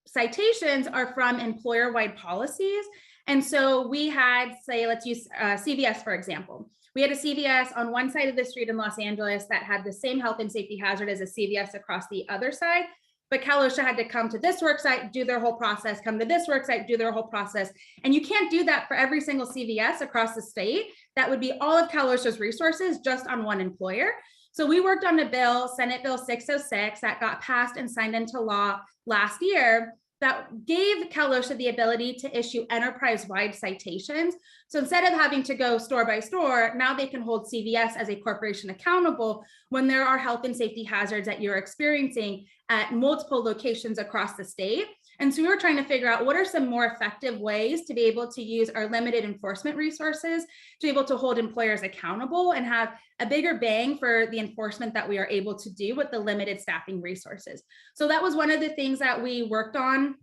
citations are from employer-wide policies. And so we had, say, let's use CVS, for example. We had a CVS on one side of the street in Los Angeles that had the same health and safety hazard as a CVS across the other side, but Cal OSHA had to come to this work site, do their whole process, come to this work site, do their whole process. And you can't do that for every single CVS across the state. That would be all of Cal OSHA's resources just on one employer. So we worked on a bill, Senate Bill 606, that got passed and signed into law last year, that gave Cal OSHA the ability to issue enterprise-wide citations. So instead of having to go store by store, now they can hold CVS as a corporation accountable when there are health and safety hazards that you're experiencing at multiple locations across the state. And so we were trying to figure out what are some more effective ways to be able to use our limited enforcement resources to be able to hold employers accountable and have a bigger bang for the enforcement that we are able to do with the limited staffing resources. So that was one of the things that we worked on.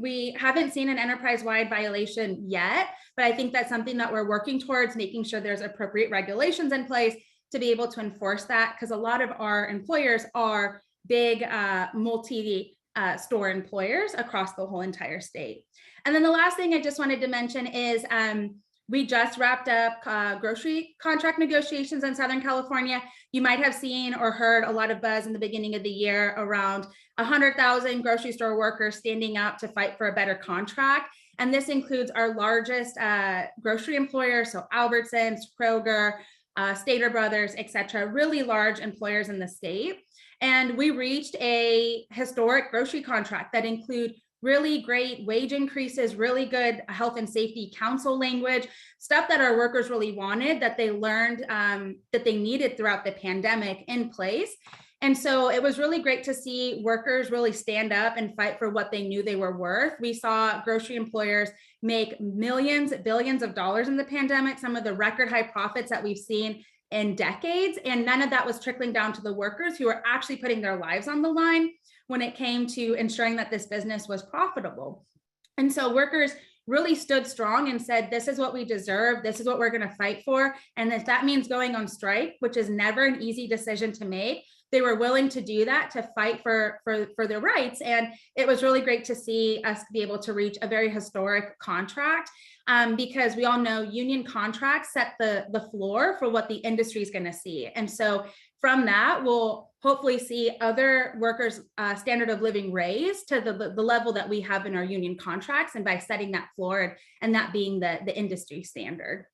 We haven't seen an enterprise-wide violation yet, but I think that's something that we're working towards, making sure there's appropriate regulations in place to be able to enforce that, because a lot of our employers are big multi-store employers across the whole entire state. And then the last thing I just wanted to mention is we just wrapped up grocery contract negotiations in Southern California. You might have seen or heard a lot of buzz in the beginning of the year around 100,000 grocery store workers standing up to fight for a better contract. And this includes our largest grocery employers, so Albertsons, Kroger, Stater Brothers, et cetera, really large employers in the state. And we reached a historic grocery contract that include really great wage increases, really good health and safety council language, stuff that our workers really wanted, that they learned that they needed throughout the pandemic in place. And so it was really great to see workers really stand up and fight for what they knew they were worth. We saw grocery employers make millions, billions of dollars in the pandemic, some of the record high profits that we've seen in decades. And none of that was trickling down to the workers who are actually putting their lives on the line when it came to ensuring that this business was profitable. And so workers really stood strong and said, this is what we deserve. This is what we're going to fight for. And if that means going on strike, which is never an easy decision to make, they were willing to do that, to fight for their rights. And it was really great to see us be able to reach a very historic contract, because we all know union contracts set the floor for what the industry is going to see. And so from that, we'll hopefully see other workers' standard of living raised to the level that we have in our union contracts, and by setting that floor and that being the industry standard.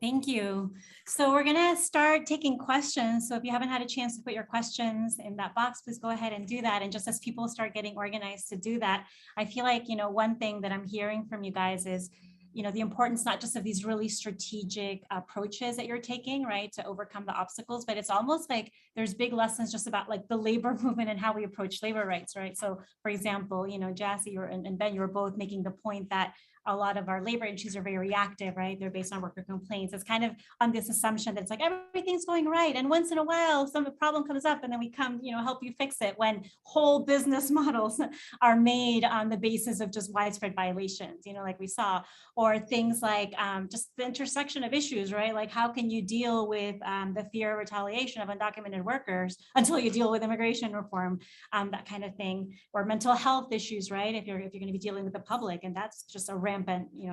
Thank you. So we're going to start taking questions. So if you haven't had a chance to put your questions in that box, please go ahead and do that. And just as people start getting organized to do that, I feel like, one thing that I'm hearing from you guys is, the importance not just of these really strategic approaches that you're taking, right, to overcome the obstacles, but it's almost like there's big lessons just about like the labor movement and how we approach labor rights, right? So for example, Jassy and Ben, you were both making the point that a lot of our labor issues are very reactive, right? They're based on worker complaints. It's kind of on this assumption that it's like everything's going right, and once in a while some problem comes up and then we come, help you fix it, when whole business models are made on the basis of just widespread violations, like we saw, or things like just the intersection of issues, right? Like how can you deal with the fear of retaliation of undocumented workers until you deal with immigration reform, that kind of thing, or mental health issues, right? If you're going to be dealing with the public, and that's just a rampant,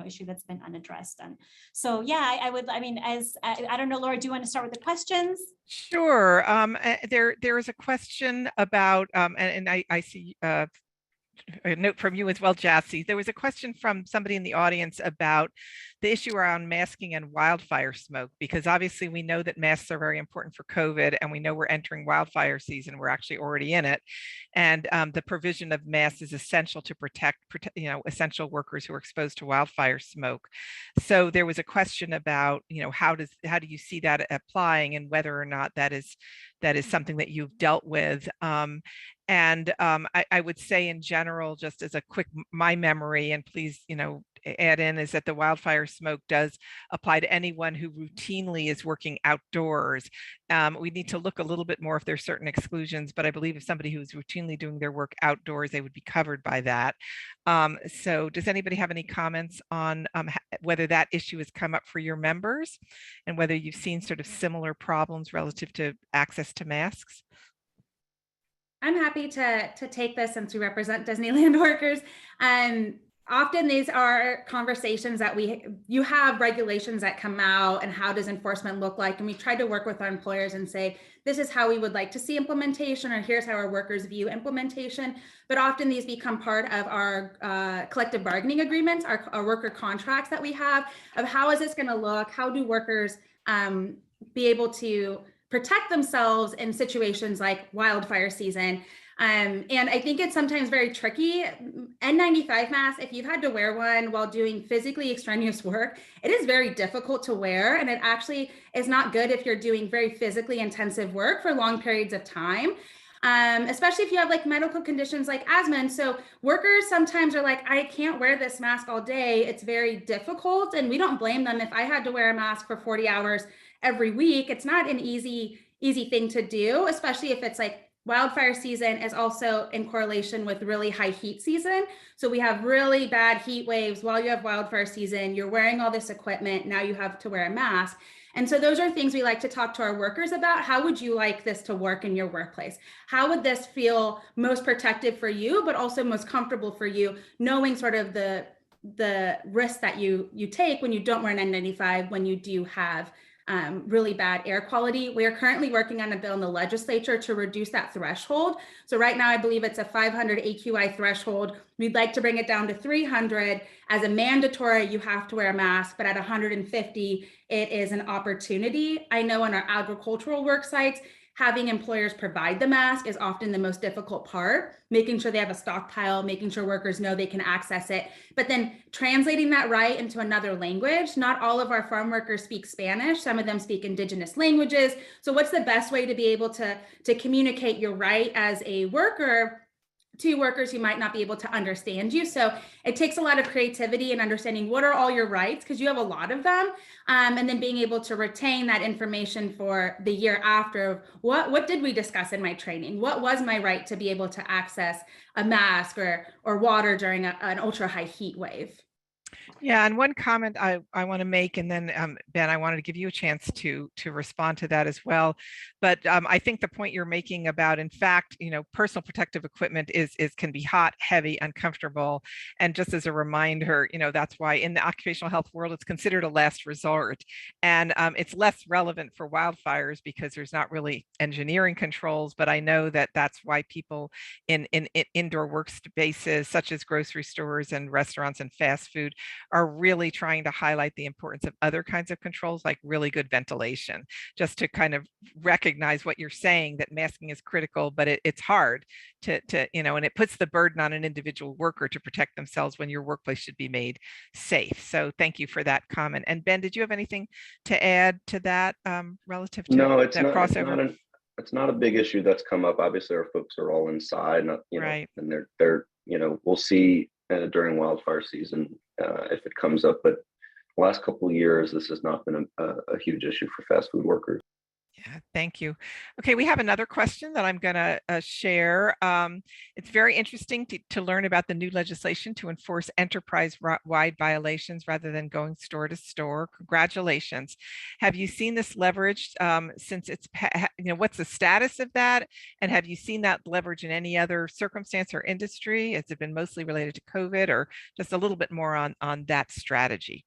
issue that's been unaddressed. And so, yeah, I don't know, Laura, do you want to start with the questions?
Sure. There is a question about, and I see a note from you as well, Jassy. There was a question from somebody in the audience about the issue around masking and wildfire smoke, because obviously we know that masks are very important for COVID, and we know we're entering wildfire season. We're actually already in it. And the provision of masks is essential to protect, essential workers who are exposed to wildfire smoke. So there was a question about, how do you see that applying, and whether or not that is something that you've dealt with. I would say in general, just as a quick, my memory, and please, add in, is that the wildfire smoke does apply to anyone who routinely is working outdoors. We need to look a little bit more if there's certain exclusions, but I believe if somebody who's routinely doing their work outdoors, they would be covered by that. So does anybody have any comments on whether that issue has come up for your members, and whether you've seen sort of similar problems relative to access to masks?
I'm happy to take this, since we represent Disneyland workers. Often these are conversations that you have regulations that come out, and how does enforcement look like? And we try to work with our employers and say, this is how we would like to see implementation, or here's how our workers view implementation. But often these become part of our collective bargaining agreements, our worker contracts that we have, of how is this going to look? How do workers be able to protect themselves in situations like wildfire season? And I think it's sometimes very tricky. N95 masks, if you've had to wear one while doing physically extraneous work, it is very difficult to wear. And it actually is not good if you're doing very physically intensive work for long periods of time. Especially if you have like medical conditions like asthma. And so workers sometimes are like, I can't wear this mask all day. It's very difficult. And we don't blame them. If I had to wear a mask for 40 hours every week, it's not an easy thing to do, especially if it's like wildfire season is also in correlation with really high heat season. So we have really bad heat waves while you have wildfire season. You're wearing all this equipment. Now you have to wear a mask. And so those are things we like to talk to our workers about. How would you like this to work in your workplace? How would this feel most protective for you, but also most comfortable for you, knowing sort of the risk that you take when you don't wear an N95, when you do have really bad air quality. We are currently working on a bill in the legislature to reduce that threshold. So right now, I believe it's a 500 AQI threshold. We'd like to bring it down to 300. As a mandatory, you have to wear a mask, but at 150, it is an opportunity. I know in our agricultural work sites, having employers provide the mask is often the most difficult part, making sure they have a stockpile, making sure workers know they can access it, but then translating that right into another language. Not all of our farm workers speak Spanish. Some of them speak indigenous languages. So what's the best way to be able to communicate your right as a worker to workers who might not be able to understand you? So it takes a lot of creativity and understanding what are all your rights, because you have a lot of them, and then being able to retain that information for the year after. What did we discuss in my training? What was my right to be able to access a mask or water during an ultra high heat wave?
Yeah, and one comment I want to make, and then Ben, I wanted to give you a chance to respond to that as well. But I think the point you're making about, in fact, personal protective equipment is can be hot, heavy, uncomfortable, and just as a reminder, that's why in the occupational health world it's considered a last resort, and it's less relevant for wildfires because there's not really engineering controls. But I know that that's why people in indoor workspaces such as grocery stores and restaurants and fast food are really trying to highlight the importance of other kinds of controls like really good ventilation, just to kind of recognize what you're saying, that masking is critical, but it's hard to and it puts the burden on an individual worker to protect themselves when your workplace should be made safe. So thank you for that comment. And Ben, did you have anything to add to that relative to
No, it's
that
not.
crossover?
It's not a big issue that's come up. Obviously, our folks are all inside,
Right.
and they're we'll see during wildfire season if it comes up. But the last couple of years, this has not been a huge issue for fast food workers.
Yeah, thank you. Okay, we have another question that I'm going to share. It's very interesting to learn about the new legislation to enforce enterprise-wide violations rather than going store to store. Congratulations. Have you seen this leveraged since it's, what's the status of that? And have you seen that leverage in any other circumstance or industry? Has it been mostly related to COVID, or just a little bit more on that strategy?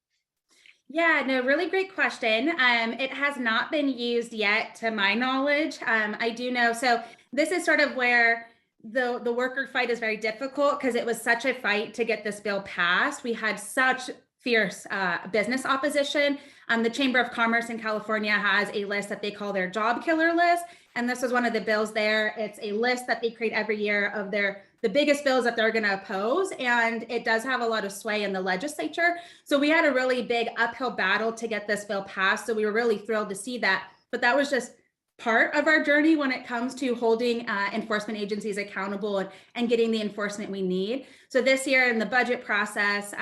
Yeah, no, really great question. It has not been used yet to my knowledge. I do know, so this is sort of where the worker fight is very difficult because it was such a fight to get this bill passed. We had such fierce business opposition. The Chamber of Commerce in California has a list that they call their job killer list. And this was one of the bills there. It's a list that they create every year of the biggest bills that they're going to oppose. And it does have a lot of sway in the legislature. So we had a really big uphill battle to get this bill passed. So we were really thrilled to see that. But that was just part of our journey when it comes to holding enforcement agencies accountable and getting the enforcement we need. So this year in the budget process,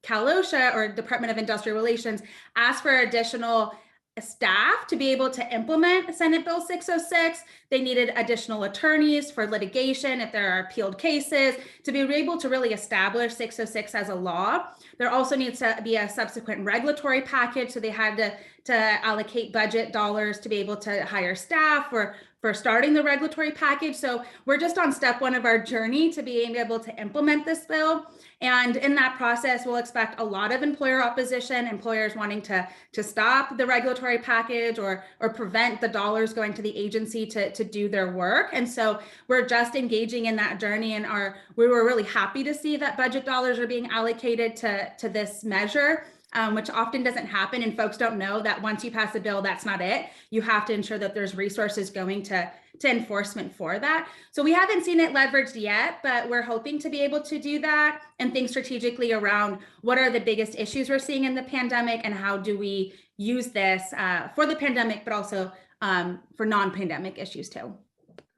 Cal OSHA, or Department of Industrial Relations, asked for additional staff to be able to implement Senate Bill 606. They needed additional attorneys for litigation if there are appealed cases, to be able to really establish 606 as a law. There also needs to be a subsequent regulatory package. So they had to allocate budget dollars to be able to hire staff for starting the regulatory package. So we're just on step one of our journey to being able to implement this bill. And in that process, we'll expect a lot of employer opposition, employers wanting to stop the regulatory package or prevent the dollars going to the agency to do their work. And so we're just engaging in that journey, and we were really happy to see that budget dollars are being allocated to this measure. Which often doesn't happen, and folks don't know that once you pass a bill, that's not it. You have to ensure that there's resources going to enforcement for that. So we haven't seen it leveraged yet, but we're hoping to be able to do that and think strategically around what are the biggest issues we're seeing in the pandemic and how do we use this for the pandemic, but also for non-pandemic issues too.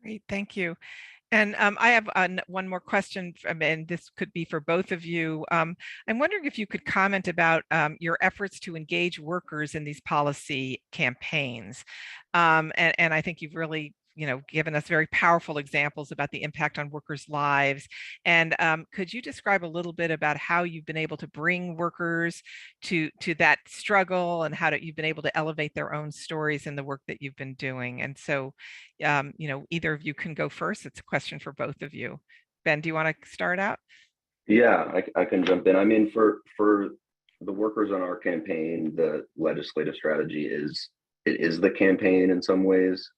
Great, thank you. And I have one more question, and this could be for both of you. I'm wondering if you could comment about your efforts to engage workers in these policy campaigns. And I think you've really given us very powerful examples about the impact on workers' lives. And could you describe a little bit about how you've been able to bring workers to that struggle, and how you've been able to elevate their own stories in the work that you've been doing? And so, either of you can go first. It's a question for both of you. Ben, do you want to start out?
Yeah, I can jump in. I mean, for the workers on our campaign, the legislative strategy is the campaign in some ways.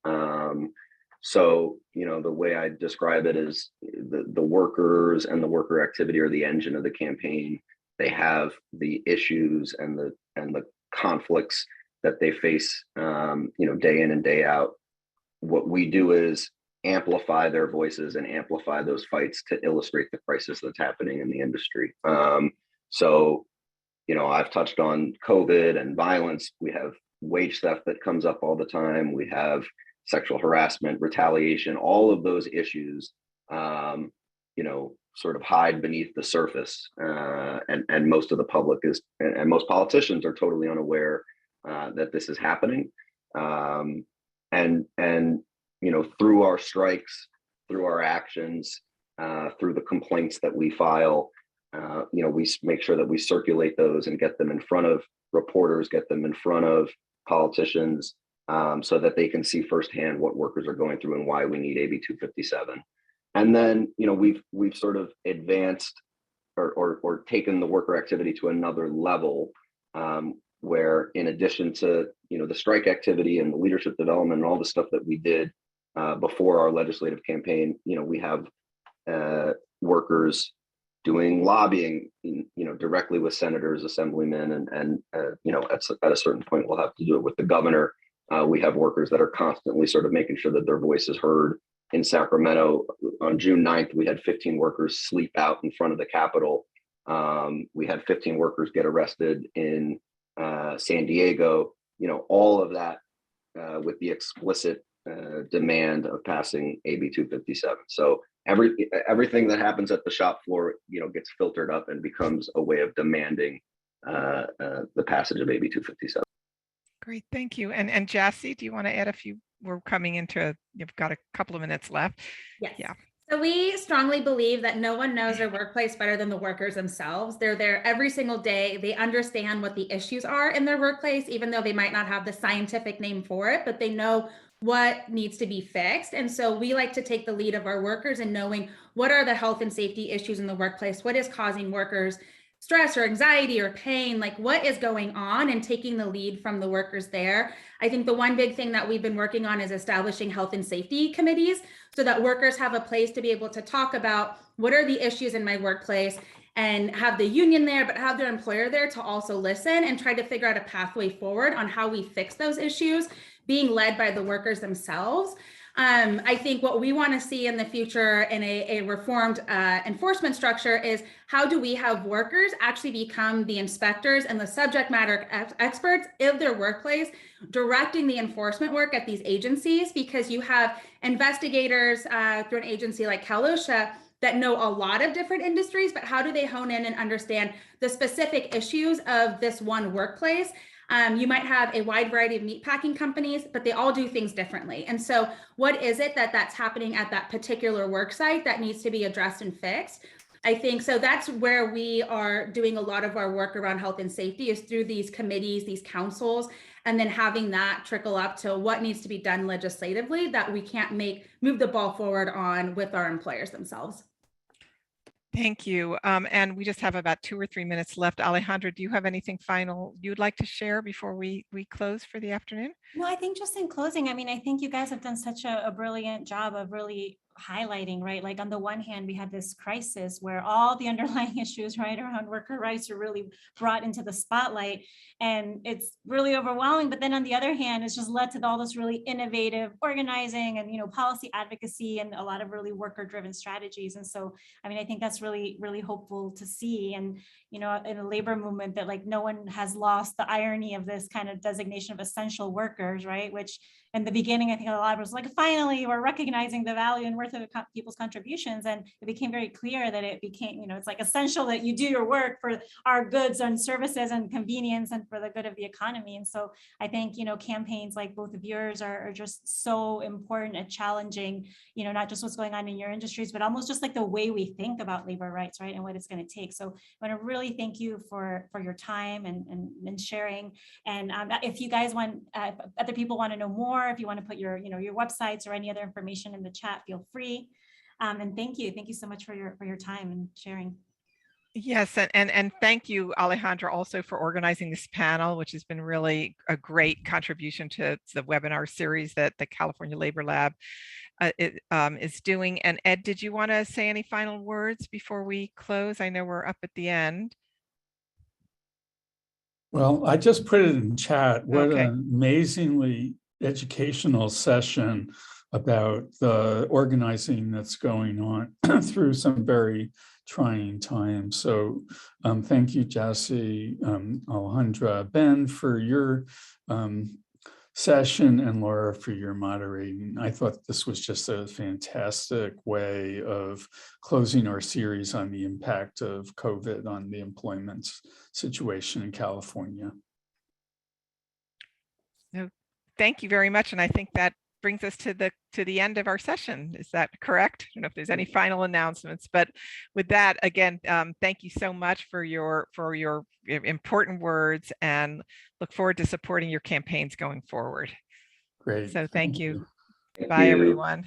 So, the way I describe it is the workers and the worker activity are the engine of the campaign. They have the issues and the conflicts that they face, day in and day out. What we do is amplify their voices and amplify those fights to illustrate the crisis that's happening in the industry. So, I've touched on COVID and violence. We have wage theft that comes up all the time. We have sexual harassment, retaliation, all of those issues, sort of hide beneath the surface. And most of the public and most politicians are totally unaware that this is happening. And through our strikes, through our actions, through the complaints that we file, we make sure that we circulate those and get them in front of reporters, get them in front of politicians, so that they can see firsthand what workers are going through and why we need AB 257. And then, we've sort of advanced or taken the worker activity to another level, where in addition to, the strike activity and the leadership development and all the stuff that we did before our legislative campaign, we have workers doing lobbying, directly with senators, assemblymen, and at a certain point, we'll have to do it with the governor. We have workers that are constantly sort of making sure that their voice is heard. In Sacramento, on June 9th, we had 15 workers sleep out in front of the Capitol. We had 15 workers get arrested in San Diego. All of that with the explicit demand of passing AB 257. So everything that happens at the shop floor, gets filtered up and becomes a way of demanding the passage of AB 257.
Great, thank you. And Jassy, do you want to add a few? We're coming into, you've got a couple of minutes left.
Yes.
Yeah.
So we strongly believe that no one knows their workplace better than the workers themselves. They're there every single day. They understand what the issues are in their workplace, even though they might not have the scientific name for it, but they know what needs to be fixed. And so we like to take the lead of our workers in knowing what are the health and safety issues in the workplace, what is causing workers stress or anxiety or pain, like what is going on, and taking the lead from the workers there. I think the one big thing that we've been working on is establishing health and safety committees so that workers have a place to be able to talk about what are the issues in my workplace, and have the union there, but have their employer there to also listen and try to figure out a pathway forward on how we fix those issues, being led by the workers themselves. I think what we want to see in the future in a reformed enforcement structure is how do we have workers actually become the inspectors and the subject matter experts of their workplace, directing the enforcement work at these agencies, because you have investigators through an agency like CalOSHA that know a lot of different industries, but how do they hone in and understand the specific issues of this one workplace? You might have a wide variety of meatpacking companies, but they all do things differently. And so what is it that's happening at that particular work site that needs to be addressed and fixed? I think so that's where we are doing a lot of our work around health and safety, is through these committees, these councils, and then having that trickle up to what needs to be done legislatively that we can't move the ball forward on with our employers themselves.
Thank you. And we just have about 2 or 3 minutes left. Alejandra, do you have anything final you'd like to share before we close for the afternoon?
No, I think just in closing, I think you guys have done such a brilliant job of really highlighting, right? Like on the one hand, we have this crisis where all the underlying issues, right, around worker rights are really brought into the spotlight, and it's really overwhelming. But then on the other hand, it's just led to all this really innovative organizing and, policy advocacy and a lot of really worker-driven strategies. And so, I think that's really, really hopeful to see. And, in a labor movement that like no one has lost the irony of this kind of designation of essential workers, right? Which in the beginning, I think a lot was like, finally, we're recognizing the value and worth of people's contributions. And it became very clear that it became, it's like essential that you do your work for our goods and services and convenience and for the good of the economy. And so I think, campaigns like both of yours are just so important at challenging, not just what's going on in your industries, but almost just like the way we think about labor rights, right? And what it's going to take. So I want to really thank you for your time and sharing. And if you guys want, if other people want to know more, if you want to put your websites or any other information in the chat, feel free. And thank you so much for your time and sharing.
Yes, and thank you, Alejandra, also for organizing this panel, which has been really a great contribution to the webinar series that the California Labor Lab is doing. And Ed, did you want to say any final words before we close? I know we're up at the end.
Well, I just put it in chat. What
Okay.
an amazingly educational session about the organizing that's going on through some very trying times. So thank you, Jassy, Alejandra, Ben, for your session, and Laura for your moderating. I thought this was just a fantastic way of closing our series on the impact of COVID on the employment situation in California.
So thank you very much. And I think that brings us to the end of our session. Is that correct? I don't know if there's any final announcements, but with that, again, thank you so much for your important words, and look forward to supporting your campaigns going forward.
Great.
So thank you.
Thank
Bye,
you.
everyone.